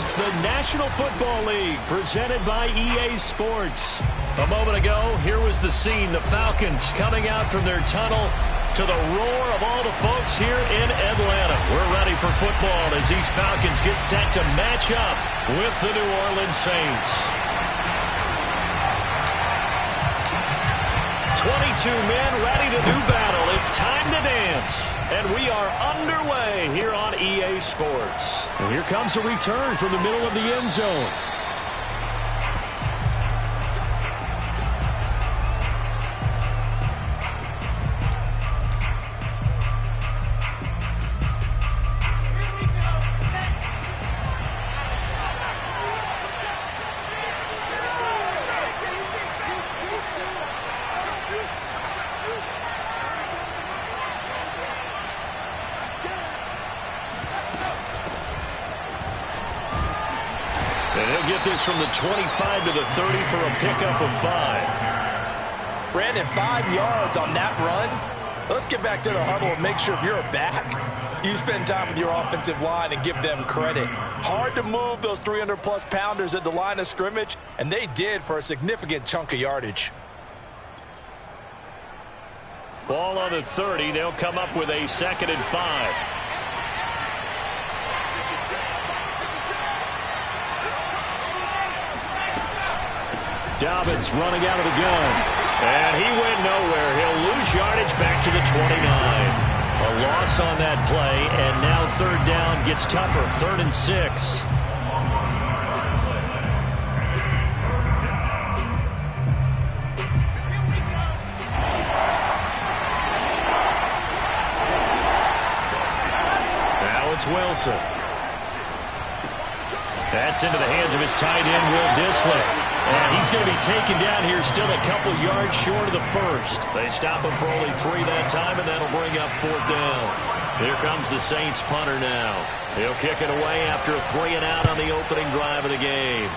It's the National Football League presented by EA Sports. A moment ago, here was the scene. The Falcons coming out from their tunnel to the roar of all the folks here in Atlanta. We're ready for football as these Falcons get set to match up with the New Orleans Saints. 22 men ready to do battle. It's time to dance. And we are underway here on EA Sports. And here comes a return from the middle of the end zone. This from the 25 to the 30 for a pickup of 5. Brandon, 5 yards on that run. Let's get back to the huddle and make sure if you're a back, you spend time with your offensive line and give them credit. Hard to move those 300-plus pounders at the line of scrimmage, and they did for a significant chunk of yardage. Ball on the 30. They'll come up with a 2nd and 5. Dobbins running out of the gun. And he went nowhere. He'll lose yardage back to the 29. A loss on that play, and now 3rd down gets tougher. 3rd and 6. Now it's Wilson. That's into the hands of his tight end, Will Dissly. And he's going to be taken down here, still a couple yards short of the 1st. They stop him for only 3 that time, and that'll bring up 4th down. Here comes the Saints punter now. He'll kick it away after a 3 and out on the opening drive of the game.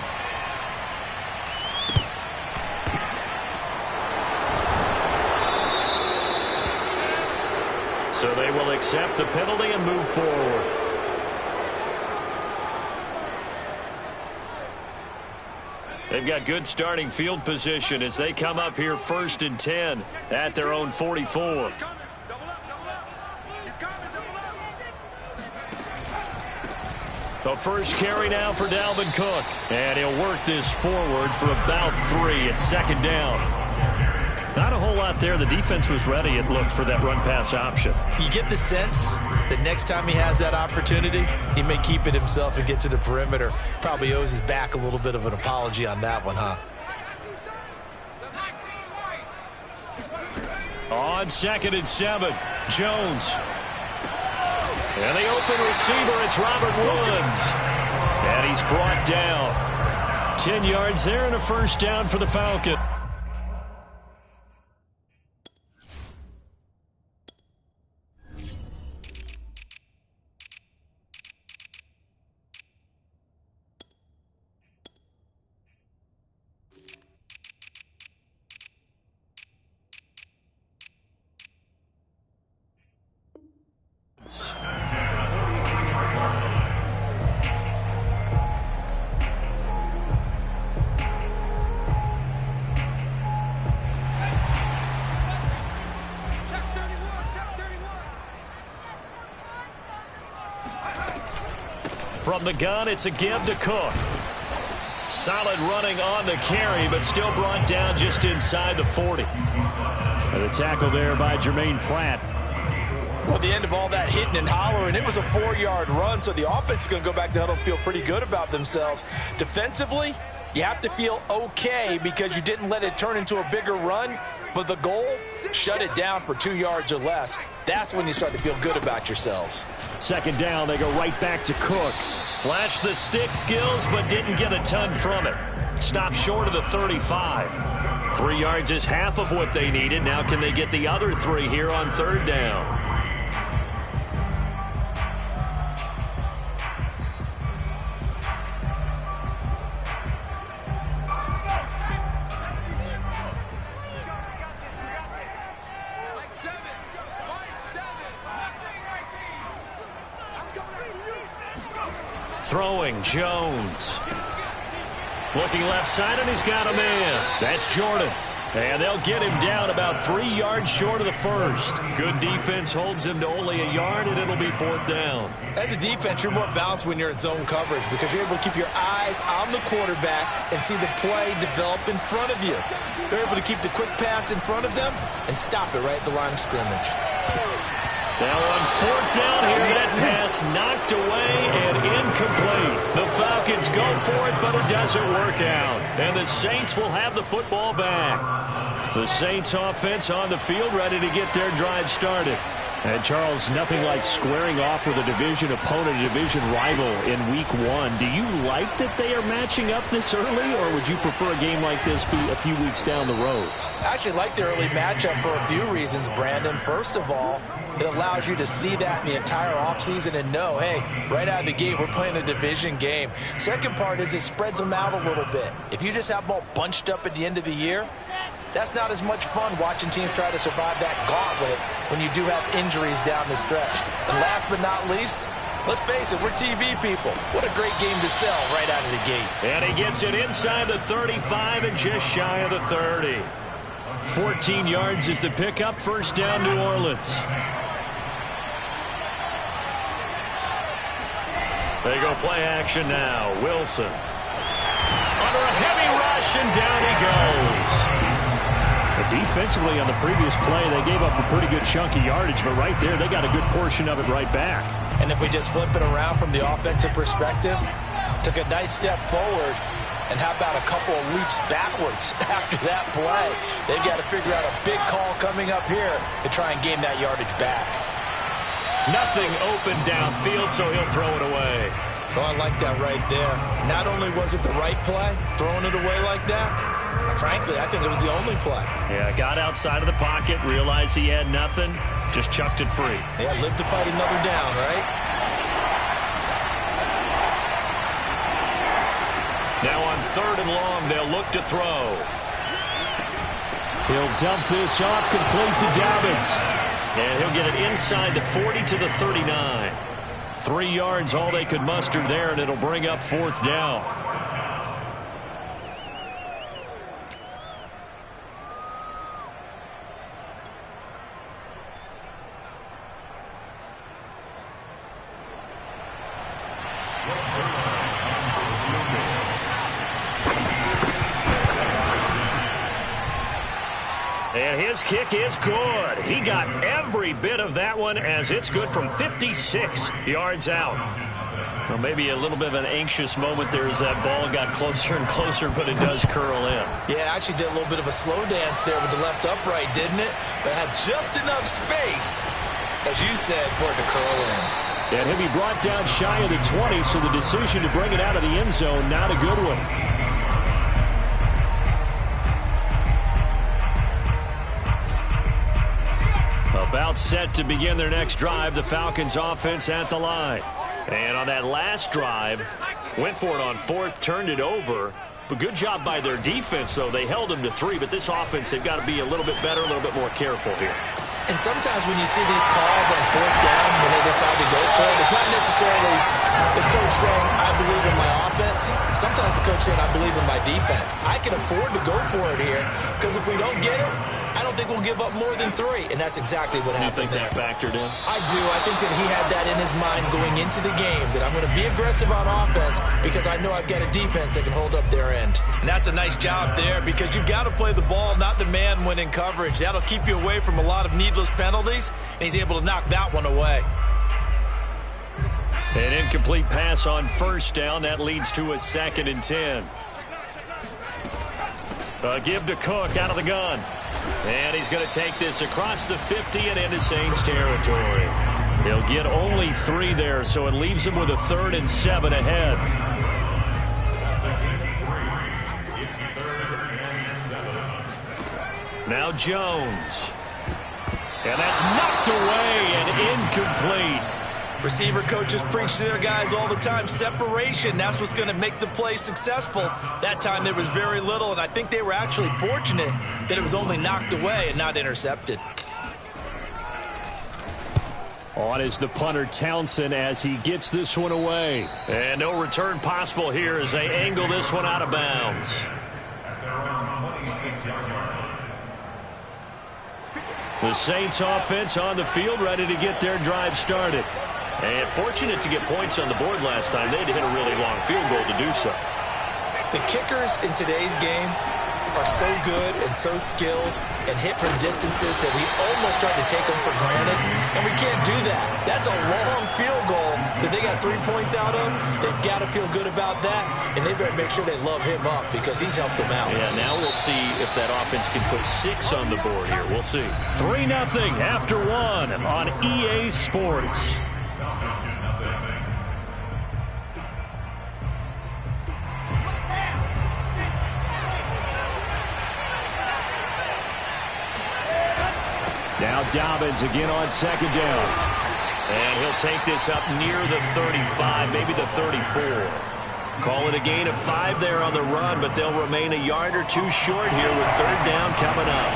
So they will accept the penalty and move forward. They've got good starting field position as they come up here 1st and 10 at their own 44. The first carry now for Dalvin Cook. And he'll work this forward for about 3 at 2nd down. Not a whole lot there. The defense was ready, it looked, for that run-pass option. You get the sense that next time he has that opportunity, he may keep it himself and get to the perimeter. Probably owes his back a little bit of an apology on that one, huh? On 2nd and 7, Jones. And the open receiver, it's Robert Woods. And he's brought down. 10 yards there and a 1st down for the Falcons. From the gun, it's a give to Cook. Solid running on the carry, but still brought down just inside the 40. And the tackle there by Jermaine Pratt. Well, the end of all that hitting and hollering, it was a 4-yard run, so the offense is going to go back to the huddle and feel pretty good about themselves. Defensively, you have to feel okay because you didn't let it turn into a bigger run, but the goal, shut it down for 2 yards or less. That's when you start to feel good about yourselves. 2nd down, they go right back to Cook. Flashed the stick skills, but didn't get a ton from it. Stopped short of the 35. 3 yards is half of what they needed. Now can they get the other 3 here on 3rd down? throwing, Jones. Looking left side, and he's got a man. That's Jordan. And they'll get him down about 3 yards short of the first. Good defense holds him to only a yard, and it'll be 4th down. As a defense, you're more balanced when you're in zone coverage because you're able to keep your eyes on the quarterback and see the play develop in front of you. They're able to keep the quick pass in front of them and stop it right at the line of scrimmage. Now on 4th down here, that pass knocked away and incomplete. The Falcons go for it, but it doesn't work out. And the Saints will have the football back. The Saints offense on the field ready to get their drive started. And, Charles, nothing like squaring off with a division opponent, a division rival in Week 1. Do you like that they are matching up this early, or would you prefer a game like this be a few weeks down the road? I actually like the early matchup for a few reasons, Brandon. First of all, it allows you to see that in the entire offseason and know, hey, right out of the gate, we're playing a division game. Second part is it spreads them out a little bit. If you just have them all bunched up at the end of the year, that's not as much fun watching teams try to survive that gauntlet when you do have injuries down the stretch. And last but not least, let's face it, we're TV people. What a great game to sell right out of the gate. And he gets it inside the 35 and just shy of the 30. 14 yards is the pickup. 1st down, New Orleans. They go play action now. Wilson. Under a heavy rush, and down he goes. Defensively on the previous play, they gave up a pretty good chunk of yardage, but right there, they got a good portion of it right back. And if we just flip it around from the offensive perspective, took a nice step forward, and how about a couple of leaps backwards after that play? They've got to figure out a big call coming up here to try and gain that yardage back. Nothing open downfield, so he'll throw it away. So I like that right there. Not only was it the right play, throwing it away like that, frankly, I think it was the only play. Yeah, got outside of the pocket, realized he had nothing, just chucked it free. Yeah, live to fight another down, right? Now on 3rd and long, they'll look to throw. He'll dump this off, complete to Dobbins. And he'll get it inside the 40 to the 39. 3 yards, all they could muster there, and it'll bring up 4th down. And his kick is good. He got every bit of that one as it's good from 56 yards out. Well, maybe a little bit of an anxious moment there as that ball got closer and closer, but it does curl in. Yeah, actually did a little bit of a slow dance there with the left upright, didn't it? But had just enough space, as you said, for it to curl in. And he'll be brought down shy of the 20, so the decision to bring it out of the end zone, not a good one. About set to begin their next drive, the Falcons offense at the line. And on that last drive, went for it on 4th, turned it over. But good job by their defense, though. They held them to 3, but this offense, they've got to be a little bit better, a little bit more careful here. And sometimes when you see these calls on 4th down, when they decide to go for it, it's not necessarily the coach saying, I believe in my offense. Sometimes the coach saying, I believe in my defense. I can afford to go for it here, because if we don't get it, I don't think we'll give up more than 3, and that's exactly what happened there. You think that factored in? I do. I think that he had that in his mind going into the game, that I'm going to be aggressive on offense because I know I've got a defense that can hold up their end. And that's a nice job there because you've got to play the ball, not the man when in coverage. That'll keep you away from a lot of needless penalties, and he's able to knock that one away. An incomplete pass on 1st down. That leads to a 2nd and 10. Give to Cook out of the gun. And he's going to take this across the 50 and into Saints territory. He'll get only 3 there, so it leaves him with a 3rd and 7 ahead. Now Jones. And that's knocked away and incomplete. Receiver coaches preach to their guys all the time. Separation, that's what's going to make the play successful. That time there was very little, and I think they were actually fortunate that it was only knocked away and not intercepted. On is the punter Townsend as he gets this one away. And no return possible here as they angle this one out of bounds. The Saints offense on the field, ready to get their drive started. And fortunate to get points on the board last time. They had to hit a really long field goal to do so. The kickers in today's game are so good and so skilled and hit from distances that we almost start to take them for granted, and we can't do that. That's a long field goal that they got 3 points out of. They've got to feel good about that, and they better make sure they love him up because he's helped them out. Yeah, now we'll see if that offense can put 6 on the board here. We'll see. 3-0 after 1 on EA Sports. Now Dobbins again on second down. And he'll take this up near the 35, maybe the 34. Call it a gain of 5 there on the run, but they'll remain a yard or 2 short here with third down coming up.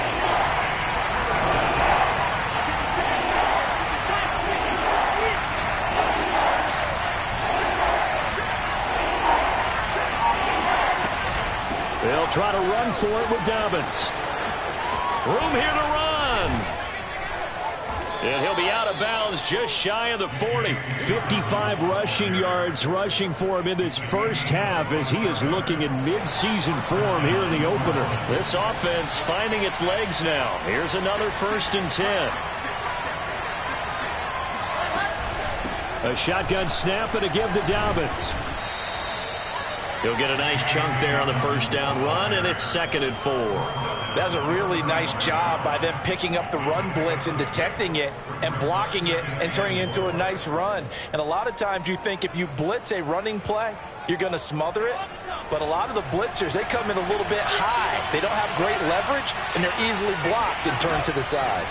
They'll try to run for it with Dobbins. Room here to run. And he'll be out of bounds just shy of the 40. 55 rushing yards rushing for him in this first half as he is looking in mid-season form here in the opener. This offense finding its legs now. Here's another 1st and 10. A shotgun snap and a give to Dobbins. He'll get a nice chunk there on the first down run, and it's 2nd and 4. That was a really nice job by them picking up the run blitz and detecting it and blocking it and turning it into a nice run. And a lot of times you think if you blitz a running play, you're going to smother it. But a lot of the blitzers, they come in a little bit high. They don't have great leverage, and they're easily blocked and turned to the side.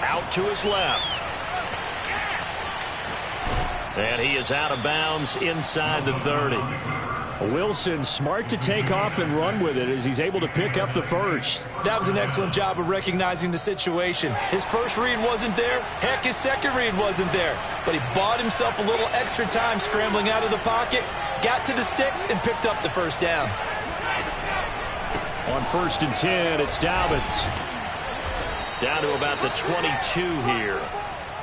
Out to his left. And he is out of bounds inside the 30. Wilson smart to take off and run with it as he's able to pick up the first. That was an excellent job of recognizing the situation. His first read wasn't there. Heck, his second read wasn't there. But he bought himself a little extra time scrambling out of the pocket, got to the sticks, and picked up the first down. On 1st and 10, it's Dobbins. Down to about the 22 here.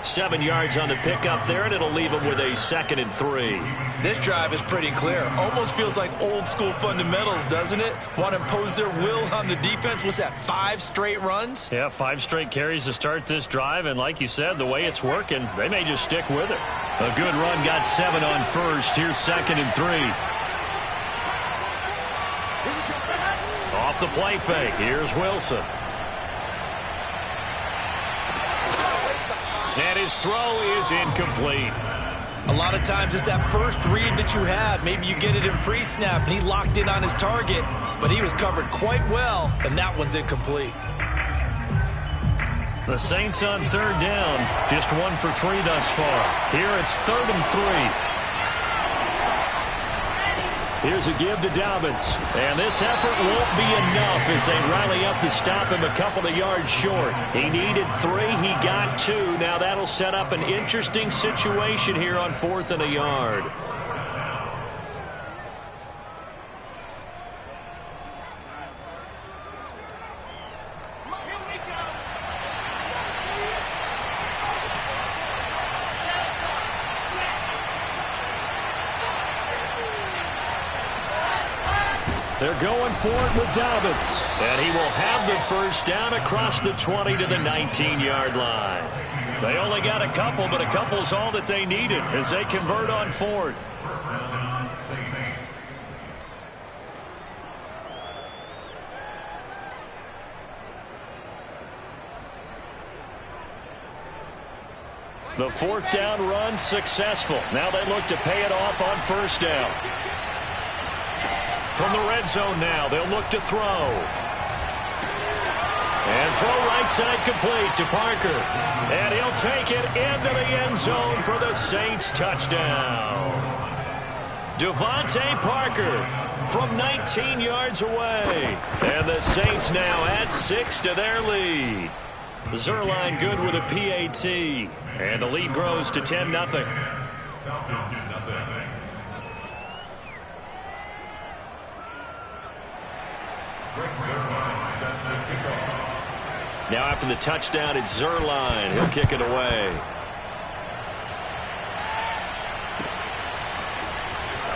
7 yards on the pickup there, and it'll leave him with a 2nd and 3. This drive is pretty clear. Almost feels like old school fundamentals, doesn't it? Want to impose their will on the defense. What's that, 5 straight runs? Yeah, 5 straight carries to start this drive, and like you said, the way it's working, they may just stick with it. A good run, got 7 on first. Here's 2nd and 3. Off the play fake, here's Wilson. And his throw is incomplete. A lot of times it's that first read that you have. Maybe you get it in pre-snap, and he locked in on his target, but he was covered quite well, and that one's incomplete. The Saints on third down, just 1 for 3 thus far. Here it's 3rd and 3. Here's a give to Dobbins. And this effort won't be enough as they rally up to stop him a couple of yards short. He needed 3. He got 2. Now that'll set up an interesting situation here on 4th and a yard. They're going for it with Dobbins. And he will have the first down across the 20 to the 19-yard line. They only got a couple, but a couple's all that they needed as they convert on 4th. The 4th down run successful. Now they look to pay it off on 1st down. From the red zone now, they'll look to throw. And throw right side complete to Parker. And he'll take it into the end zone for the Saints touchdown. Devontae Parker from 19 yards away. And the Saints now add 6 to their lead. Zerline good with a PAT. And the lead grows to 10-0. Falcons, nothing. Now after the touchdown, it's Zerline. He'll kick it away.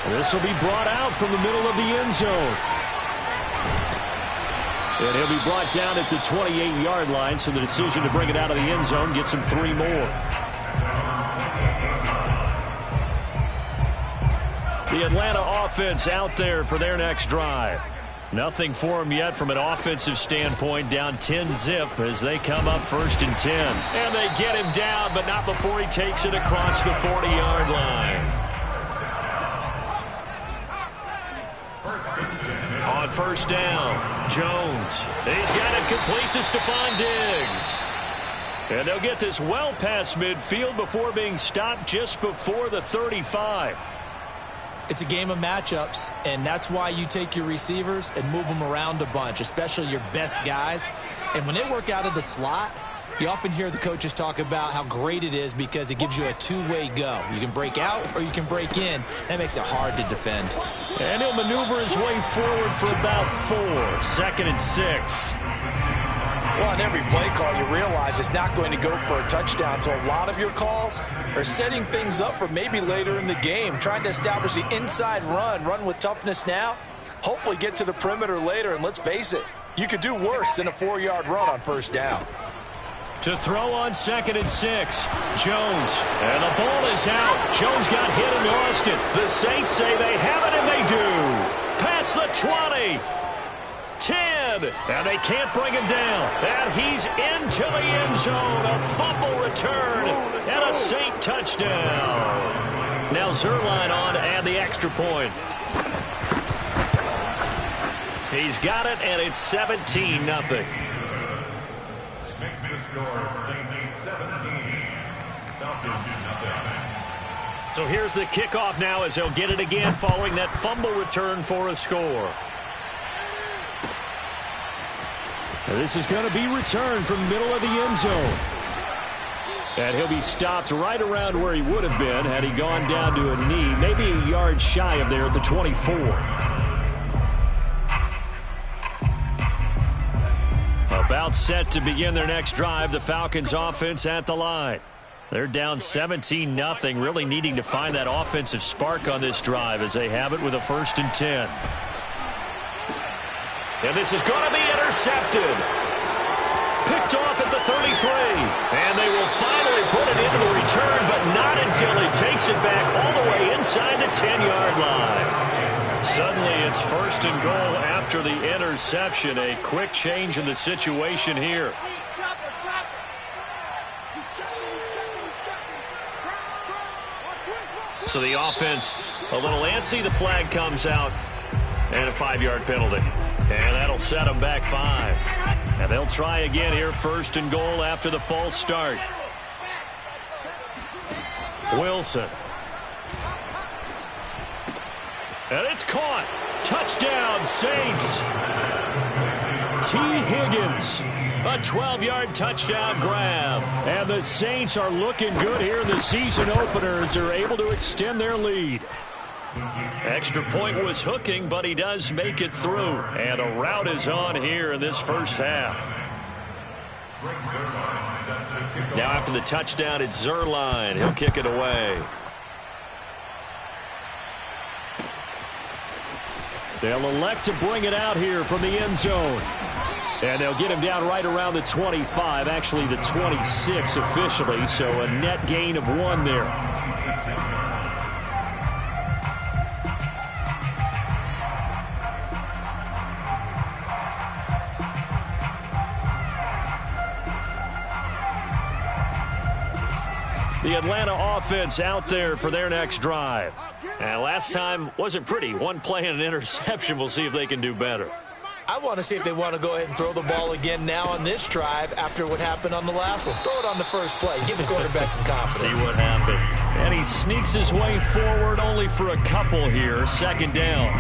This will be brought out from the middle of the end zone. And he'll be brought down at the 28-yard line, so the decision to bring it out of the end zone gets him 3 more. The Atlanta offense out there for their next drive. Nothing for them yet from an offensive standpoint, down 10-zip as they come up 1st and 10. And they get him down, but not before he takes it across the 40-yard line. On 1st down, Jones. He's got it complete to Stephon Diggs. And they'll get this well past midfield before being stopped just before the 35. It's a game of matchups, and that's why you take your receivers and move them around a bunch, especially your best guys. And when they work out of the slot, you often hear the coaches talk about how great it is because it gives you a two-way go. You can break out or you can break in. That makes it hard to defend. And he'll maneuver his way forward for about 4. 2nd and 6. Well, on every play call, you realize it's not going to go for a touchdown. So a lot of your calls are setting things up for maybe later in the game, trying to establish the inside run with toughness now, hopefully get to the perimeter later. And let's face it, you could do worse than a 4-yard run on 1st down. To throw on 2nd and 6, Jones. And the ball is out. Jones got hit and lost it. The Saints say they have it, and they do. Past the 20. 10. And they can't bring him down. And he's into the end zone. A fumble return and a Saint touchdown. Now Zerline on to add the extra point. He's got it, and it's 17-0. Makes the score Saints 17, Falcons nothing. So here's the kickoff now as they'll get it again following that fumble return for a score. Now this is going to be returned from the middle of the end zone. And he'll be stopped right around where he would have been had he gone down to a knee, maybe a yard shy of there at the 24. About set to begin their next drive, the Falcons offense at the line. They're down 17-0, really needing to find that offensive spark on this drive as they have it with a 1st and 10. And this is going to be intercepted. Picked off at the 33. And they will finally put it into the return, but not until he takes it back all the way inside the 10-yard line. Suddenly it's 1st and goal after the interception. A quick change in the situation here. So the offense a little antsy. The flag comes out and a 5-yard penalty. And that'll set them back 5. And they'll try again here, 1st and goal after the false start. Wilson. And it's caught. Touchdown, Saints. T. Higgins. A 12-yard touchdown grab. And the Saints are looking good here in the season opener as they're able to extend their lead. Extra point was hooking, but he does make it through. And a rout is on here in this 1st half. Now after the touchdown, it's Zerline. He'll kick it away. They'll elect to bring it out here from the end zone. And they'll get him down right around the 25, actually the 26 officially, so a net gain of 1 there. The Atlanta offense out there for their next drive. And last time wasn't pretty. 1 play and an interception. We'll see if they can do better. I want to see if they want to go ahead and throw the ball again now on this drive after what happened on the last one. Throw it on the first play. Give the quarterback some confidence. See what happens. And he sneaks his way forward only for a couple here. 2nd down.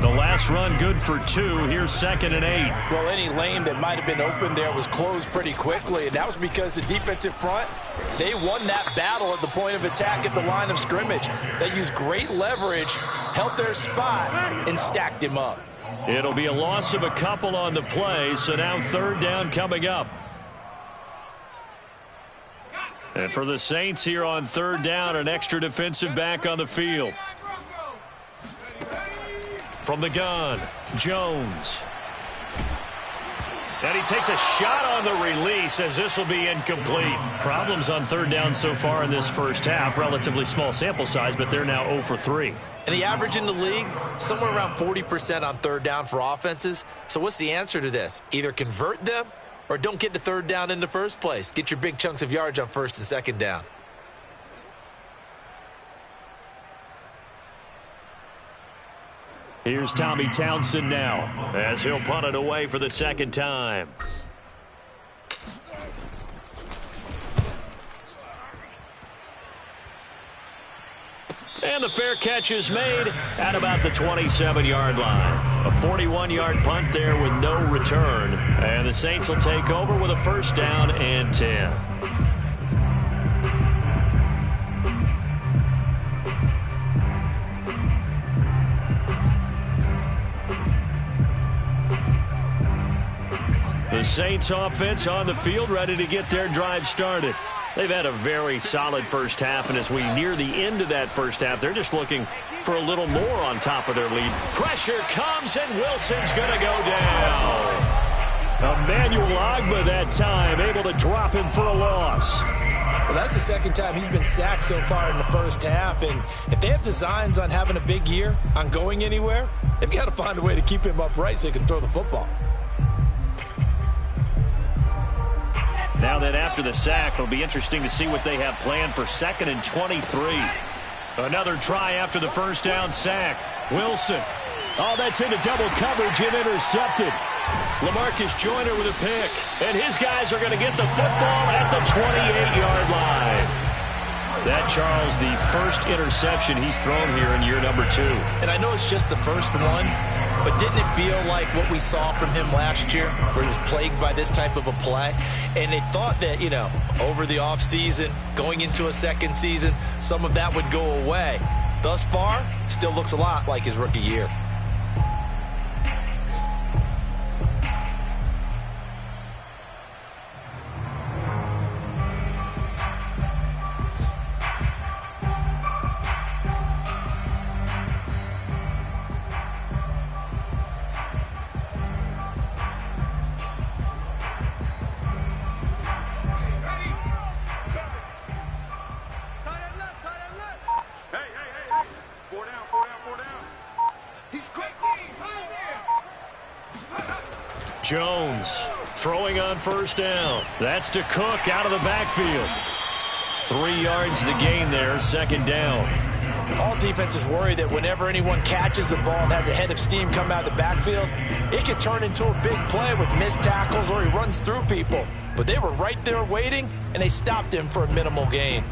The last run good for 2. Here's 2nd and 8. Well, any lane that might have been open there was closed pretty quickly, and that was because the defensive front, they won that battle at the point of attack at the line of scrimmage. They used great leverage, held their spot, and stacked him up. It'll be a loss of a couple on the play, so now 3rd down coming up. And for the Saints here on 3rd down, an extra defensive back on the field. From the gun, Jones. And he takes a shot on the release as this will be incomplete. Problems on 3rd down so far in this first half. Relatively small sample size, but they're now 0 for 3. And the average in the league, somewhere around 40% on 3rd down for offenses. So what's the answer to this? Either convert them or don't get to 3rd down in the first place. Get your big chunks of yards on 1st and 2nd down. Here's Tommy Townsend now as he'll punt it away for the 2nd time. And the fair catch is made at about the 27-yard line. A 41-yard punt there with no return. And the Saints will take over with a 1st down and 10. The Saints offense on the field, ready to get their drive started. They've had a very solid first half, and as we near the end of that first half, they're just looking for a little more on top of their lead. Pressure comes, and Wilson's going to go down. Emmanuel Ogbah that time, able to drop him for a loss. Well, that's the 2nd time he's been sacked so far in the first half, and if they have designs on having a big year, on going anywhere, they've got to find a way to keep him upright so he can throw the football. Now then, after the sack, it'll be interesting to see what they have planned for 2nd and 23. Another try after the 1st down sack. Wilson. Oh, that's into double coverage and intercepted. LaMarcus Joyner with a pick. And his guys are going to get the football at the 28-yard line. That, Charles, the first interception he's thrown here in year number 2. And I know it's just the first one, but didn't it feel like what we saw from him last year, where he was plagued by this type of a play? And they thought that, you know, over the offseason, going into a 2nd season, some of that would go away. Thus far, still looks a lot like his rookie year. Jones throwing on 1st down. That's to Cook out of the backfield. 3 yards the gain there, 2nd down. All defenses worry that whenever anyone catches the ball and has a head of steam come out of the backfield, it could turn into a big play with missed tackles or he runs through people. But they were right there waiting, and they stopped him for a minimal gain.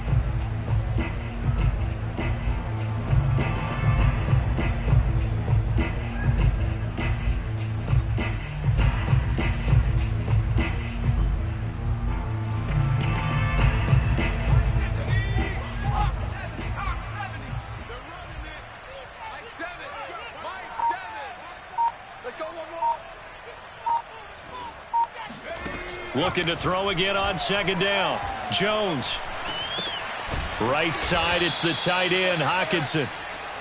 Looking to throw again on 2nd down. Jones. Right side, it's the tight end, Hockenson.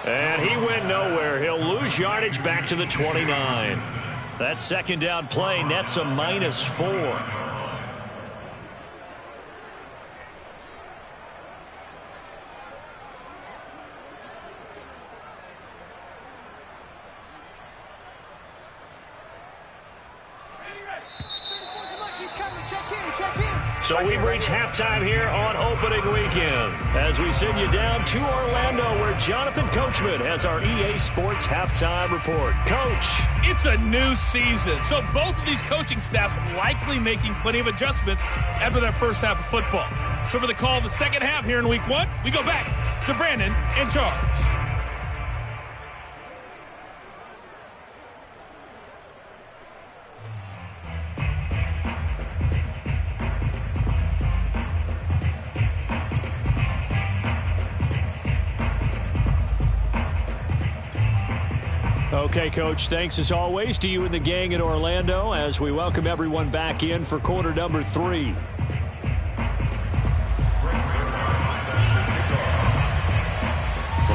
And he went nowhere. He'll lose yardage back to the 29. That 2nd down play nets a -4. So we've reached halftime here on opening weekend as we send you down to Orlando where Jonathan Coachman has our EA Sports halftime report. Coach. It's a new season, so both of these coaching staffs likely making plenty of adjustments after their first half of football. So for the call of the 2nd half here in week 1, we go back to Brandon and Charles. Okay, Coach, thanks as always to you and the gang in Orlando as we welcome everyone back in for quarter number 3.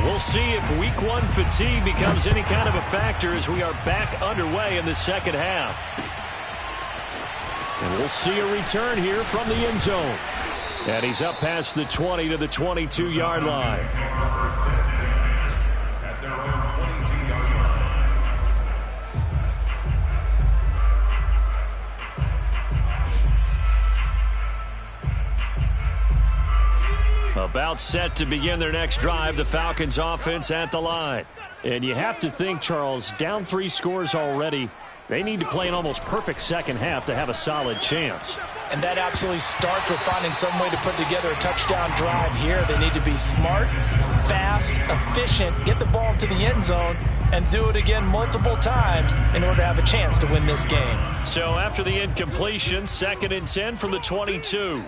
We'll see if week 1 fatigue becomes any kind of a factor as we are back underway in the second half. And we'll see a return here from the end zone. And he's up past the 20 to the 22-yard line. At their own 22-yard line. About set to begin their next drive, the Falcons offense at the line. And you have to think, Charles, down 3 scores already. They need to play an almost perfect second half to have a solid chance. And that absolutely starts with finding some way to put together a touchdown drive here. They need to be smart, fast, efficient, get the ball to the end zone, and do it again multiple times in order to have a chance to win this game. So after the incompletion, 2nd and 10 from the 22.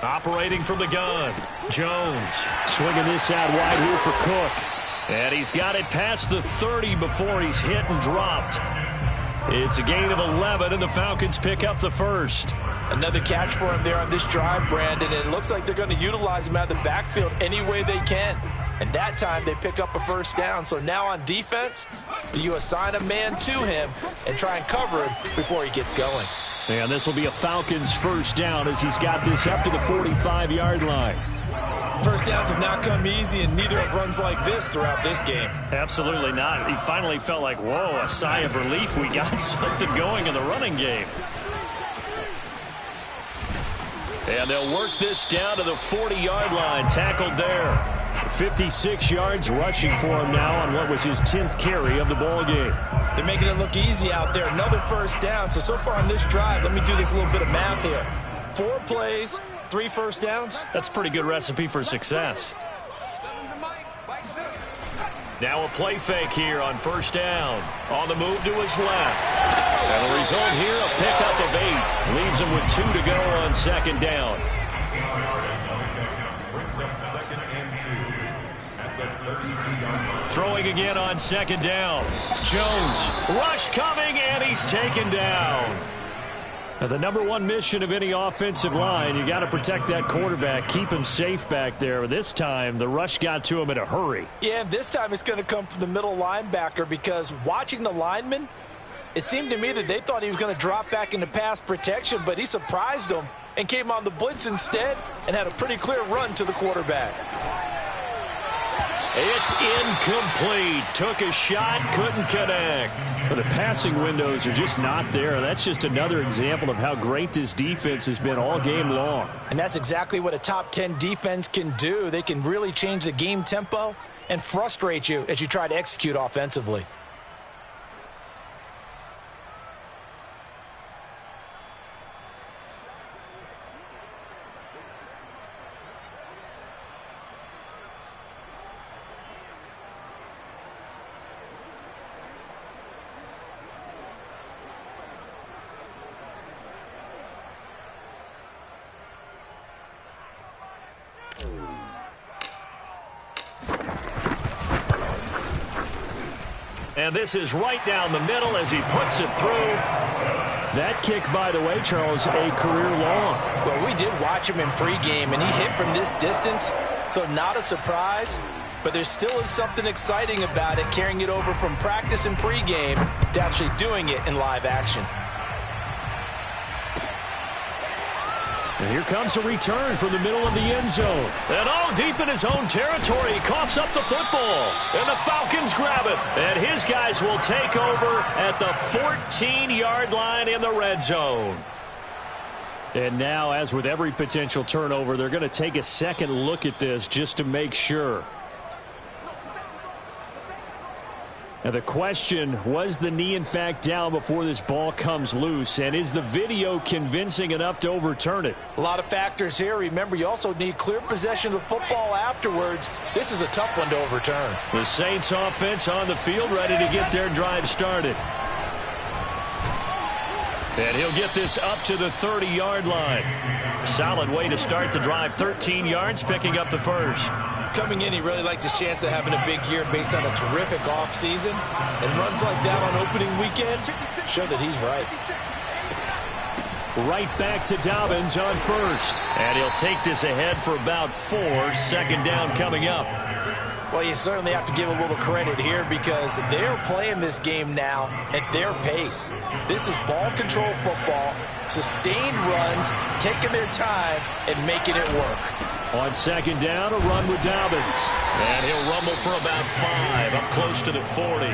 Operating from the gun, Jones swinging this out wide here for Cook. And he's got it past the 30 before he's hit and dropped. It's a gain of 11, and the Falcons pick up the first. Another catch for him there on this drive, Brandon. And it looks like they're going to utilize him out of the backfield any way they can. And that time they pick up a first down. So now on defense, you assign a man to him and try and cover him before he gets going. And this will be a Falcons first down as he's got this up to the 45-yard line. First downs have not come easy, and neither have runs like this throughout this game. Absolutely not. He finally felt like, whoa, a sigh of relief. We got something going in the running game. And they'll work this down to the 40-yard line, tackled there. 56 yards rushing for him now on what was his 10th carry of the ball game. They're making it look easy out there. Another first down. So far on this drive, let me do this little bit of math here. 4 plays, 3 first downs. That's a pretty good recipe for success. Now a play fake here on first down. On the move to his left. And the result here, a pickup of 8. Leaves him with 2 to go on second down. Brings up 2nd and 2 at the 32-yard line. Throwing again on second down. Jones, rush coming, and he's taken down. Now, the number 1 mission of any offensive line, you got to protect that quarterback, keep him safe back there. This time, the rush got to him in a hurry. Yeah, and this time it's going to come from the middle linebacker because watching the lineman, it seemed to me that they thought he was going to drop back into pass protection, but he surprised them and came on the blitz instead and had a pretty clear run to the quarterback. It's incomplete. Took a shot, couldn't connect. But the passing windows are just not there. That's just another example of how great this defense has been all game long. And that's exactly what a top 10 defense can do. They can really change the game tempo and frustrate you as you try to execute offensively. And this is right down the middle as he puts it through. That kick, by the way, Charles, a career long. Well, we did watch him in pregame, and he hit from this distance, so not a surprise. But there still is something exciting about it, carrying it over from practice and pregame to actually doing it in live action. And here comes a return from the middle of the end zone. And all deep in his own territory, he coughs up the football. And the Falcons grab it. And his guys will take over at the 14-yard line in the red zone. And now, as with every potential turnover, they're going to take a second look at this just to make sure. Now the question, was the knee in fact down before this ball comes loose? And is the video convincing enough to overturn it? A lot of factors here. Remember, you also need clear possession of the football afterwards. This is a tough one to overturn. The Saints offense on the field, ready to get their drive started. And he'll get this up to the 30-yard line. Solid way to start the drive. 13 yards, picking up the first. Coming in, he really liked his chance of having a big year based on a terrific offseason. And runs like that on opening weekend show that he's right. Right back to Dobbins on first. And he'll take this ahead for about 4. Second down coming up. Well, you certainly have to give a little credit here because they're playing this game now at their pace. This is ball control football, sustained runs, taking their time, and making it work. On second down, a run with Dobbins. And he'll rumble for about 5, up close to the 40.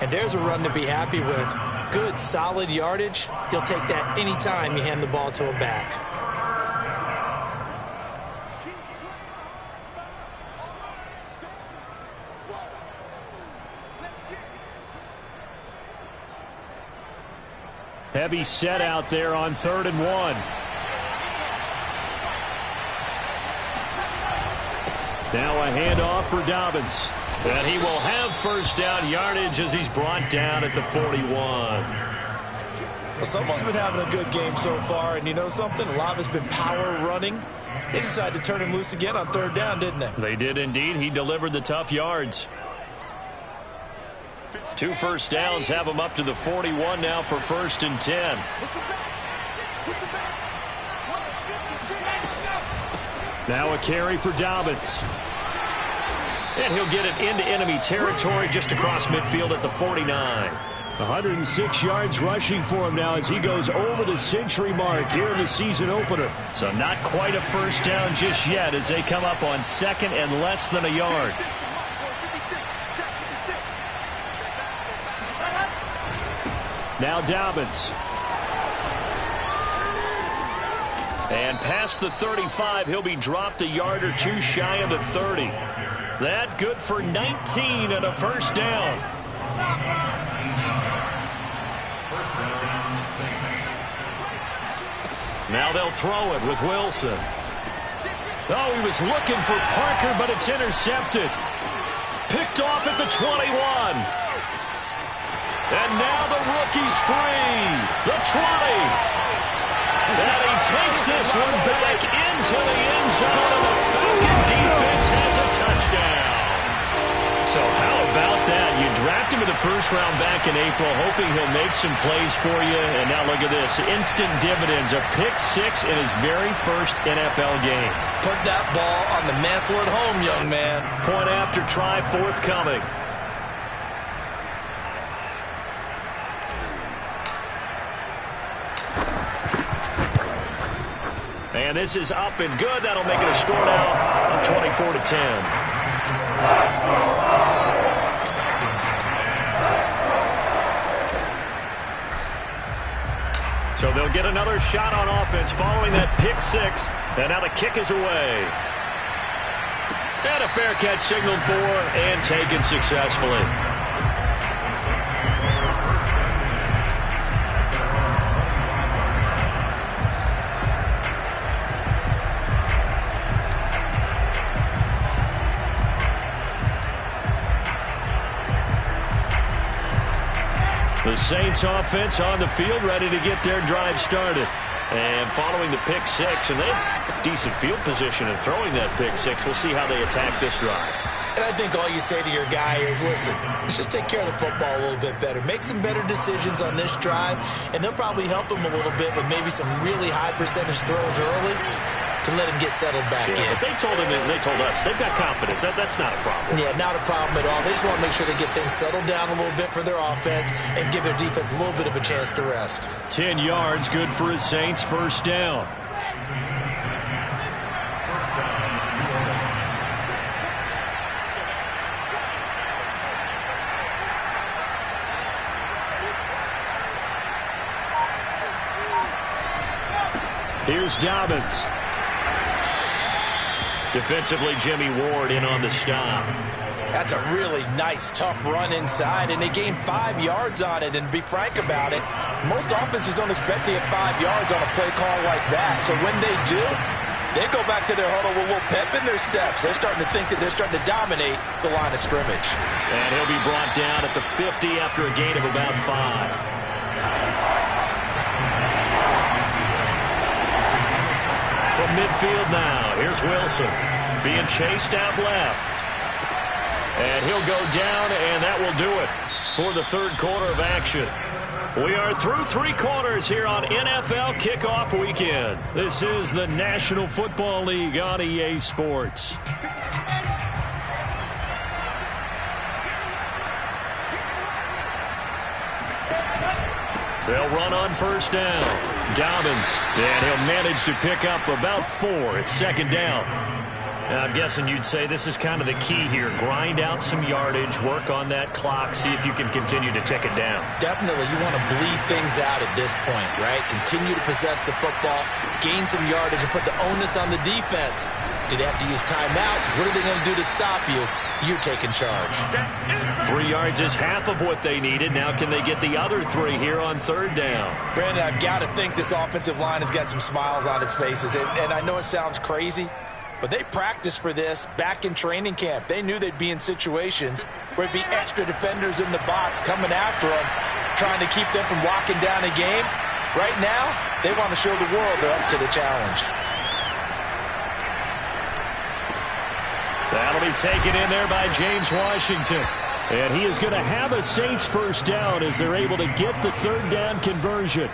And there's a run to be happy with. Good, solid yardage. He'll take that anytime you hand the ball to a back. Heavy set out there on 3rd and 1. Now a handoff for Dobbins. And he will have first down yardage as he's brought down at the 41. Well, someone's been having a good game so far, and you know something? A lot of it's been power running. They decided to turn him loose again on 3rd down, didn't they? They did indeed. He delivered the tough yards. 2 first downs have him up to the 41 now for 1st and 10. Now a carry for Dobbins. And he'll get it into enemy territory just across midfield at the 49. 106 yards rushing for him now as he goes over the century mark here in the season opener. So not quite a first down just yet as they come up on 2nd and less than a yard. Now Dobbins. And past the 35, he'll be dropped a yard or 2 shy of the 30. That good for 19 and a first down. Now they'll throw it with Wilson. Oh, he was looking for Parker, but it's intercepted. Picked off at the 21. And now the rookie's free. The 20. And he takes this one back into the end zone, and the Falcon defense has a touchdown. So how about that? You draft him in the 1st round back in April, hoping he'll make some plays for you. And now look at this. Instant dividends. A pick 6 in his very first NFL game. Put that ball on the mantle at home, young man. Point after try forthcoming. And this is up and good. That'll make it a score now of 24-10. So they'll get another shot on offense following that pick 6. And now the kick is away. And a fair catch signaled for and taken successfully. The Saints offense on the field, ready to get their drive started. And following the pick 6, and they have decent field position and throwing that pick 6. We'll see how they attack this drive. And I think all you say to your guy is, listen, let's just take care of the football a little bit better. Make some better decisions on this drive, and they'll probably help him a little bit with maybe some really high percentage throws early to let him get settled back in. But they told him, and they told us, they've got confidence. That's not a problem. Yeah, not a problem at all. They just want to make sure they get things settled down a little bit for their offense and give their defense a little bit of a chance to rest. 10 yards, good for his Saints, first down. Here's Dobbins. Defensively, Jimmy Ward in on the stop. That's a really nice, tough run inside, and they gained 5 yards on it. And to be frank about it, most offenses don't expect to get 5 yards on a play call like that. So when they do, they go back to their huddle with a little pep in their steps. They're starting to think that they're starting to dominate the line of scrimmage. And he'll be brought down at the 50 after a gain of about 5. From midfield now, here's Wilson. being chased out left. And he'll go down, and that will do it for the third quarter of action. We are through 3 quarters here on NFL Kickoff Weekend. This is the National Football League on EA Sports. They'll run on first down. Dobbins, and he'll manage to pick up about 4. It's second down. Now, I'm guessing you'd say this is kind of the key here. Grind out some yardage, work on that clock, see if you can continue to tick it down. Definitely, you want to bleed things out at this point, right? Continue to possess the football, gain some yardage, and put the onus on the defense. Do they have to use timeouts? What are they going to do to stop you? You're taking charge. 3 yards is half of what they needed. Now can they get the other 3 here on third down? Brandon, I've got to think this offensive line has got some smiles on its faces. And I know it sounds crazy, but they practiced for this back in training camp. They knew they'd be in situations where it'd be extra defenders in the box coming after them, trying to keep them from walking down a game. Right now, they want to show the world they're up to the challenge. That'll be taken in there by James Washington. And he is going to have a Saints first down as they're able to get the third down conversion.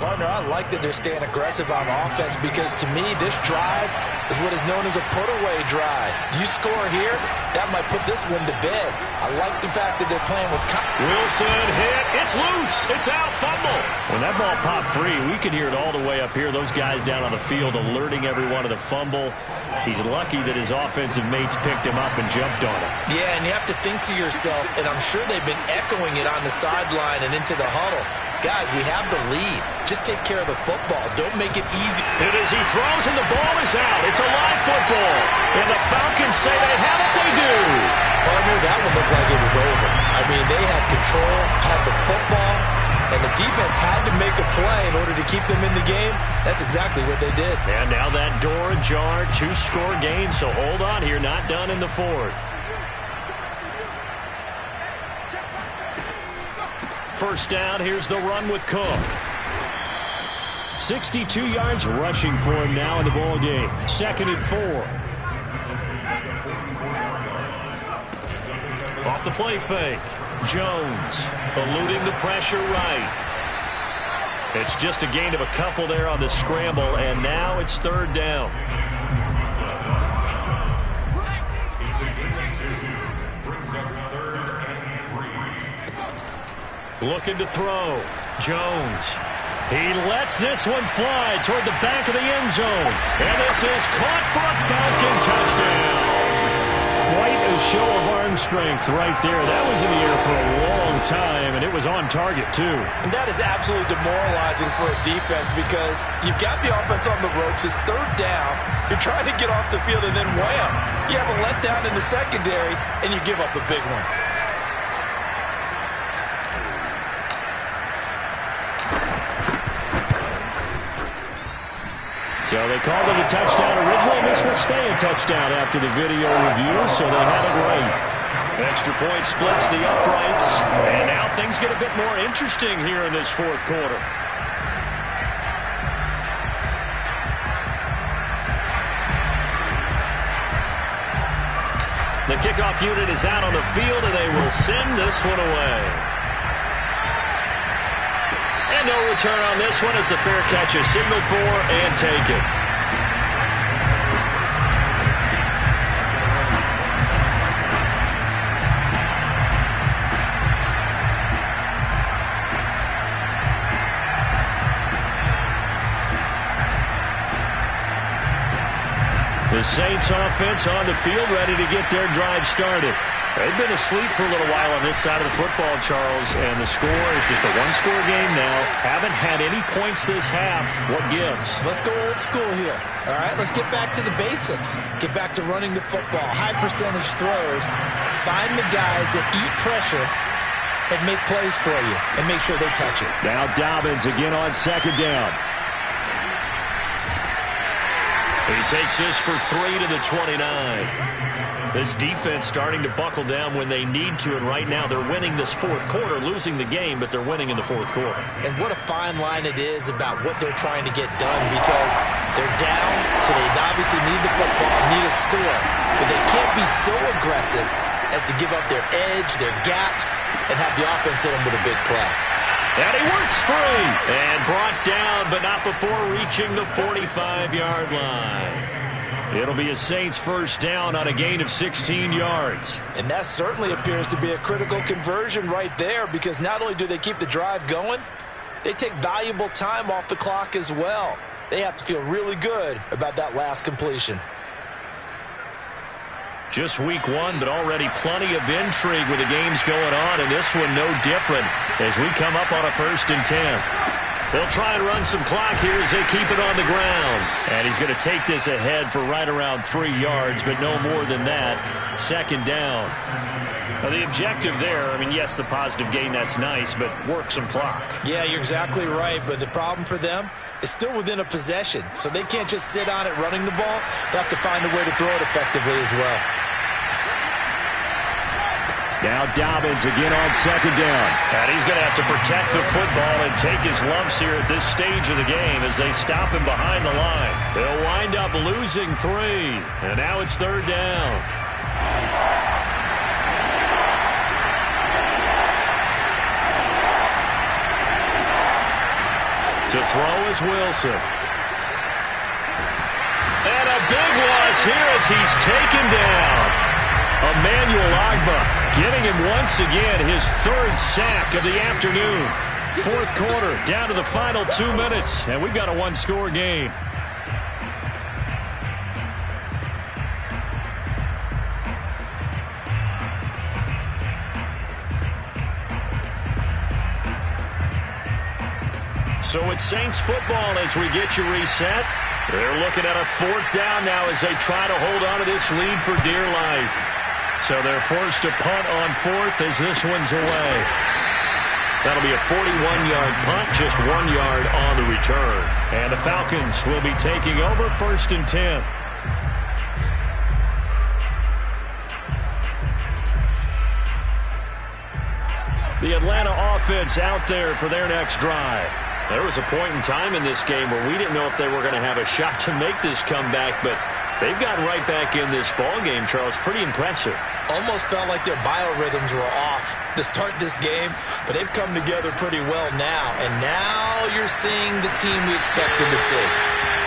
Partner, I like that they're staying aggressive on offense because, to me, this drive is what is known as a put-away drive. You score here, that might put this one to bed. I like the fact that they're playing with... Wilson hit. It's loose. It's out. Fumble. When that ball popped free, we could hear it all the way up here. Those guys down on the field alerting everyone of the fumble. He's lucky that his offensive mates picked him up and jumped on him. Yeah, and you have to think to yourself, and I'm sure they've been echoing it on the sideline and into the huddle. Guys, we have the lead. Just take care of the football. Don't make it easy. And as he throws and the ball is out, it's a live football. And the Falcons say they have it, they do. Partner, that would look like it was over. I mean, they had control, had the football, and the defense had to make a play in order to keep them in the game. That's exactly what they did. And now that door ajar, 2-score game, so hold on here, not done in the fourth. First down, here's the run with Cook. 62 yards rushing for him now in the ball game. 2nd and 4. Off the play fake. Jones eluding the pressure right. It's just a gain of a couple there on the scramble, and now it's third down. Looking to throw. Jones. He lets this one fly toward the back of the end zone. And this is caught for a Falcon touchdown. Quite a show of arm strength right there. That was in the air for a long time, and it was on target, too. And that is absolutely demoralizing for a defense because you've got the offense on the ropes. It's third down. You're trying to get off the field, and then wham, you have a letdown in the secondary, and you give up a big one. So they called it a touchdown originally, and this will stay a touchdown after the video review, so they had it right. Extra point splits the uprights, and now things get a bit more interesting here in this fourth quarter. The kickoff unit is out on the field, and they will send this one away. And no return on this one as the fair catch is signaled for and taken. The Saints offense on the field ready to get their drive started. They've been asleep for a little while on this side of the football, Charles, and the score is just a one-score game now. Haven't had any points this half. What gives? Let's go old school here. All right, let's get back to the basics. Get back to running the football, high-percentage throws. Find the guys that eat pressure and make plays for you and make sure they touch it. Now Dobbins again on second down. He takes this for 3 to the 29. This defense starting to buckle down when they need to, and right now they're winning this fourth quarter, losing the game, but they're winning in the fourth quarter. And what a fine line it is about what they're trying to get done, because they're down, so they obviously need the football, need a score, but they can't be so aggressive as to give up their edge, their gaps, and have the offense hit them with a big play. And he works free and brought down, but not before reaching the 45-yard line. It'll be a Saints first down on a gain of 16 yards. And that certainly appears to be a critical conversion right there, because not only do they keep the drive going, they take valuable time off the clock as well. They have to feel really good about that last completion. Just week one, but already plenty of intrigue with the games going on, and this one no different as we come up on a 1st and 10. They'll try and run some clock here as they keep it on the ground. And he's going to take this ahead for right around 3 yards, but no more than that. 2nd down. Now the objective there, I mean, yes, the positive gain, that's nice, but work some clock. Yeah, you're exactly right, but the problem for them is still within a possession, so they can't just sit on it running the ball. They'll have to find a way to throw it effectively as well. Now Dobbins again on 2nd down. And he's going to have to protect the football and take his lumps here at this stage of the game as they stop him behind the line. They'll wind up losing 3. And now it's 3rd down. To throw is Wilson. And a big loss here as he's taken down. Emmanuel Ogbah getting him once again his 3rd sack of the afternoon. 4th quarter, down to the final 2 minutes, and we've got a 1-score game. So it's Saints football as we get you reset. They're looking at a 4th down now as they try to hold on to this lead for dear life. So they're forced to punt on 4th as this one's away. That'll be a 41-yard punt, just 1 yard on the return. And the Falcons will be taking over 1st and 10. The Atlanta offense out there for their next drive. There was a point in time in this game where we didn't know if they were going to have a shot to make this comeback, but they've gotten right back in this ball game, Charles. Pretty impressive. Almost felt like their biorhythms were off to start this game, but they've come together pretty well now. And now you're seeing the team we expected to see.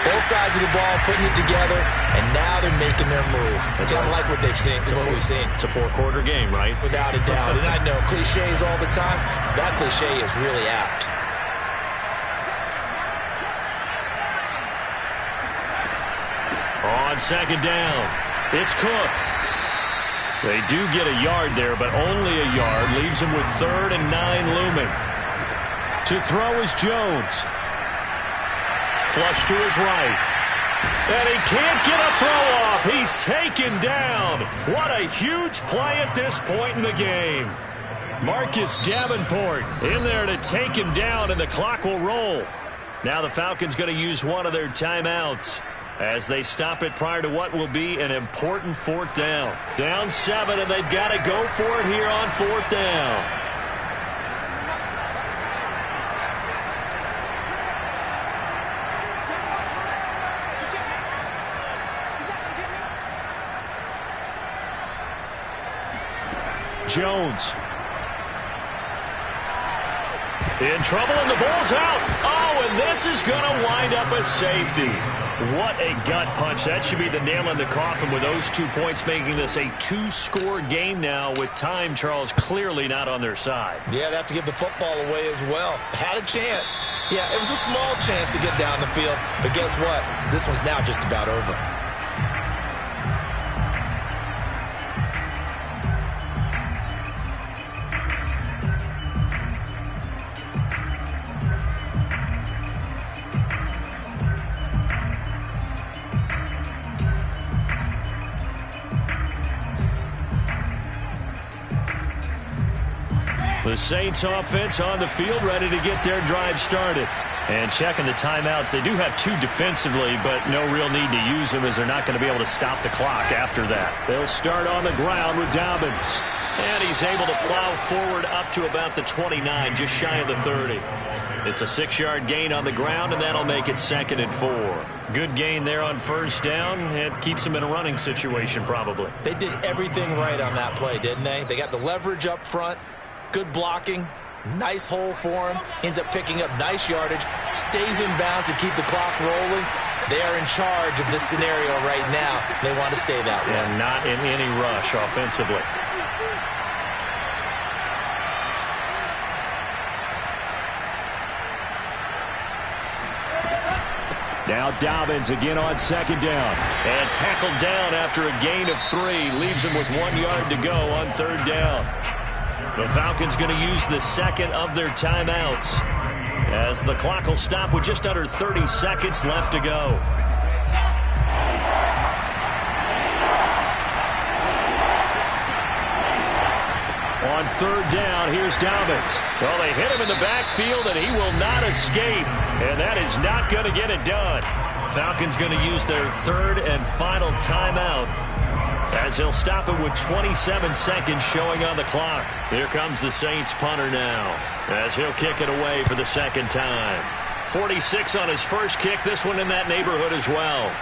Both sides of the ball putting it together, and now they're making their move. Kind of like what they've seen, what we've seen. It's a 4-quarter game, right? Without a doubt. And I know cliches all the time. That cliche is really apt. On 2nd down, it's Cook. They do get a yard there, but only a yard. Leaves him with 3rd and 9 looming. To throw is Jones. Flush to his right. And he can't get a throw off. He's taken down. What a huge play at this point in the game. Marcus Davenport in there to take him down, and the clock will roll. Now the Falcons going to use one of their timeouts as they stop it prior to what will be an important 4th down. Down 7, and they've got to go for it here on 4th down. Jones. In trouble, and the ball's out. Oh, and this is going to wind up a safety. What a gut punch. That should be the nail in the coffin with those 2 points, making this a 2-score game now with time, Charles, clearly not on their side. Yeah, they have to give the football away as well. Had a chance. Yeah, it was a small chance to get down the field, but guess what? This one's now just about over. The Saints offense on the field, ready to get their drive started. And checking the timeouts, they do have 2 defensively, but no real need to use them as they're not going to be able to stop the clock after that. They'll start on the ground with Dobbins. And he's able to plow forward up to about the 29, just shy of the 30. It's a 6-yard gain on the ground, and that'll make it 2nd and 4. Good gain there on first down. It keeps them in a running situation, probably. They did everything right on that play, didn't they? They got the leverage up front, good blocking, nice hole for him, ends up picking up nice yardage, stays in bounds to keep the clock rolling. They are in charge of this scenario right now. They want to stay that way. And not in any rush offensively. Now Dobbins again on 2nd down. And tackled down after a gain of 3. Leaves him with 1 yard to go on 3rd down. The Falcons going to use the 2nd of their timeouts, as the clock will stop with just under 30 seconds left to go. On 3rd down, here's Dobbins. Well, they hit him in the backfield, and he will not escape. And that is not going to get it done. Falcons going to use their 3rd and final timeout, as he'll stop it with 27 seconds showing on the clock. Here comes the Saints punter now, as he'll kick it away for the 2nd time. 46 on his first kick, this one in that neighborhood as well.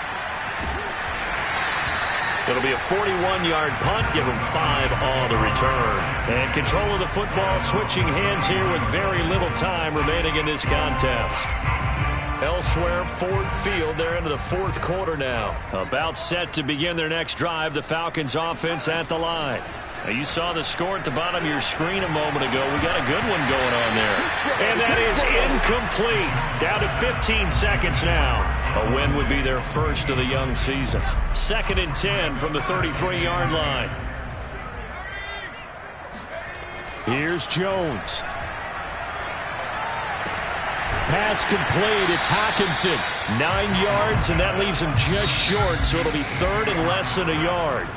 It'll be a 41-yard punt, give him 5 on the return. And control of the football switching hands here with very little time remaining in this contest. Elsewhere, Ford Field, they're into the 4th quarter now. About set to begin their next drive, the Falcons offense at the line. Now, you saw the score at the bottom of your screen a moment ago. We got a good one going on there. And that is incomplete. Down to 15 seconds now. A win would be their first of the young season. 2nd and 10 from the 33-yard line. Here's Jones. Pass complete. It's Hockenson. 9 yards, and that leaves him just short, so it'll be 3rd and less than a yard.